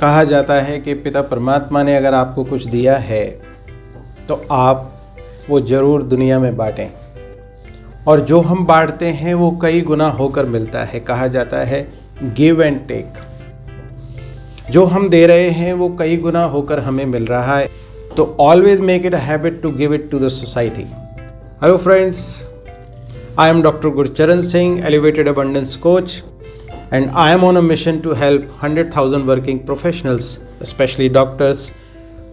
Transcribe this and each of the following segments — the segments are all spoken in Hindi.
कहा जाता है कि पिता परमात्मा ने अगर आपको कुछ दिया है तो आप वो ज़रूर दुनिया में बांटें, और जो हम बांटते हैं वो कई गुना होकर मिलता है। कहा जाता है गिव एंड टेक। जो हम दे रहे हैं वो कई गुना होकर हमें मिल रहा है। तो always make it a habit to give it to the society. Hello friends, I am doctor Gurcharan Singh, elevated abundance coach, and I am on a mission to help 100,000 working professionals, especially doctors,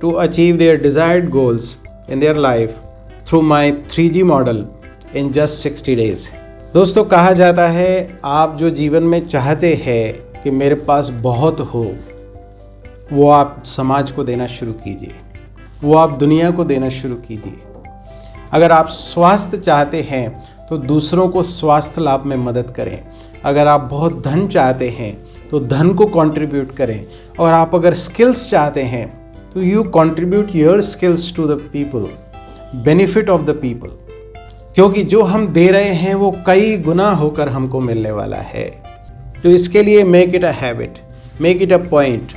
to achieve their desired goals in their life through my 3G model in just 60 days. दोस्तों, कहा जाता है आप जो जीवन में चाहते हैं कि मेरे पास बहुत हो, वो आप समाज को देना शुरू कीजिए, वो आप दुनिया को देना शुरू कीजिए। अगर आप स्वास्थ्य चाहते हैं तो दूसरों को स्वास्थ्य लाभ में मदद करें। अगर आप बहुत धन चाहते हैं तो धन को कंट्रीब्यूट करें। और आप अगर स्किल्स चाहते हैं तो you contribute your skills to the people, benefit of the people, क्योंकि जो हम दे रहे हैं वो कई गुना होकर हमको मिलने वाला है। तो इसके लिए make it a habit, make it a point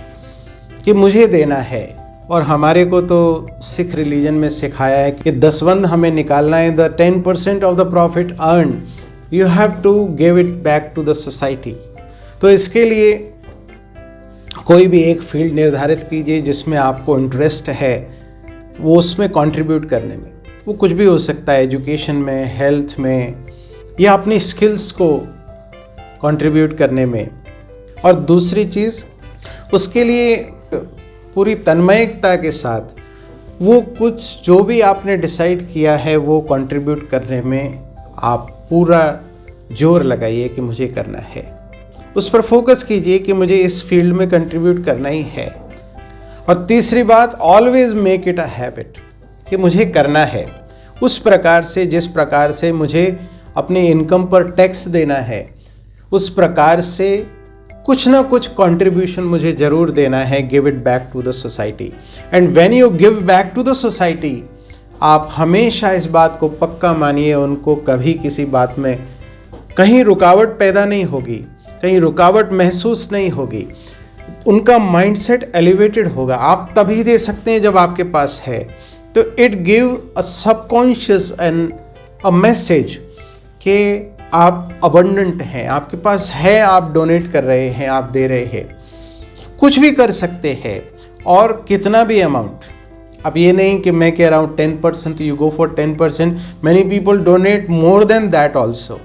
कि मुझे देना है। और हमारे को तो सिख रिलीजन में सिखाया है कि दसवंध हमें निकालना है। The 10% of the profit earn you have to give it back to the society. तो इसके लिए कोई भी एक फील्ड निर्धारित कीजिए जिसमें आपको इंटरेस्ट है, वो उसमें कंट्रीब्यूट करने में। वो कुछ भी हो सकता है, एजुकेशन में, हेल्थ में, या अपनी स्किल्स को कंट्रीब्यूट करने में। और दूसरी चीज़, उसके लिए पूरी तन्मयता के साथ वो कुछ जो भी आपने डिसाइड किया है वो कंट्रीब्यूट करने में आप पूरा जोर लगाइए कि मुझे करना है। उस पर फोकस कीजिए कि मुझे इस फील्ड में कंट्रीब्यूट करना ही है। और तीसरी बात, always make it a habit कि मुझे करना है उस प्रकार से जिस प्रकार से मुझे अपनी इनकम पर टैक्स देना है, उस प्रकार से कुछ ना कुछ कंट्रीब्यूशन मुझे ज़रूर देना है। Give it back to the society. And when you give back to the society, आप हमेशा इस बात को पक्का मानिए, उनको कभी किसी बात में कहीं रुकावट पैदा नहीं होगी, कहीं रुकावट महसूस नहीं होगी। उनका माइंडसेट एलिवेटेड होगा। आप तभी दे सकते हैं जब आपके पास है। तो it give a subconscious and a message कि आप अबंडेंट हैं, आपके पास है, आप डोनेट कर रहे हैं, आप दे रहे हैं, कुछ भी कर सकते हैं और कितना भी अमाउंट। अब ये नहीं कि मैं कह रहा हूँ 10%, you go for 10%, many people donate more than that also.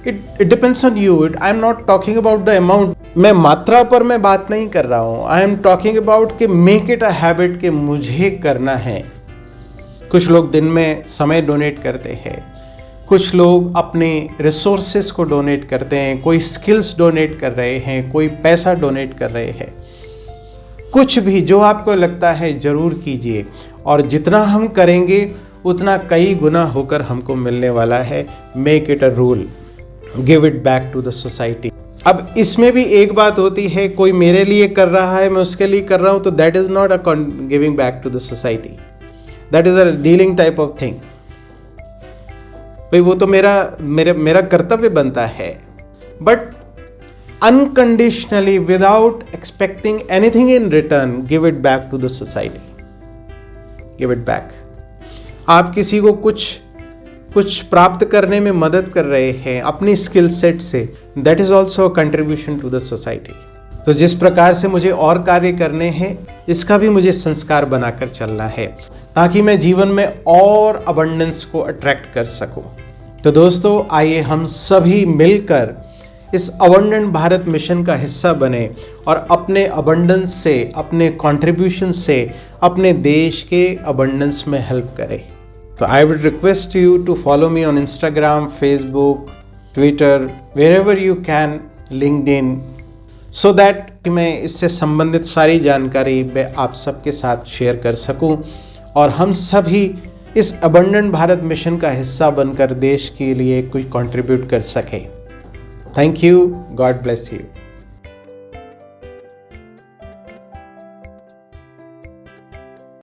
It depends on you. I am not talking about the amount. मैं मात्रा पर मैं बात नहीं कर रहा हूँ। आई एम टॉकिंग अबाउट कि मेक इट अ हैबिट कि मुझे करना है। कुछ लोग दिन में समय डोनेट करते हैं, कुछ लोग अपने रिसोर्सेस को डोनेट करते हैं, कोई स्किल्स डोनेट कर रहे हैं, कोई पैसा डोनेट कर रहे हैं। कुछ भी जो आपको लगता है ज़रूर कीजिए, और जितना हम करेंगे उतना कई गुना होकर हमको मिलने वाला है। Make it a rule, give it back to the society. अब इसमें भी एक बात होती है, कोई मेरे लिए कर रहा है, मैं उसके लिए कर रहा हूँ, तो that is not a giving back to the society, that is a dealing type of thing. भाई वो तो मेरा कर्तव्य बनता है, but unconditionally, without expecting anything in return, give it back to the society, give it back. आप किसी को कुछ प्राप्त करने में मदद कर रहे हैं अपनी स्किल सेट से, that is also a contribution to the society. तो जिस प्रकार से मुझे और कार्य करने हैं, इसका भी मुझे संस्कार बनाकर चलना है, ताकि मैं जीवन में और अबंडेंस को अट्रैक्ट कर सकूं। तो दोस्तों, आइए हम सभी मिलकर इस अबंडेंट भारत मिशन का हिस्सा बने और अपने अबंडेंस से, अपने कंट्रीब्यूशन से अपने देश के अबंडेंस में हेल्प करें। तो I would request you to follow me on Instagram, Facebook, Twitter, wherever you can, LinkedIn, so that मैं इससे संबंधित सारी जानकारी मैं आप सबके साथ शेयर कर सकूं और हम सभी इस अबंडेंट भारत मिशन का हिस्सा बनकर देश के लिए कुछ कंट्रीब्यूट कर सकें। Thank you, God bless you.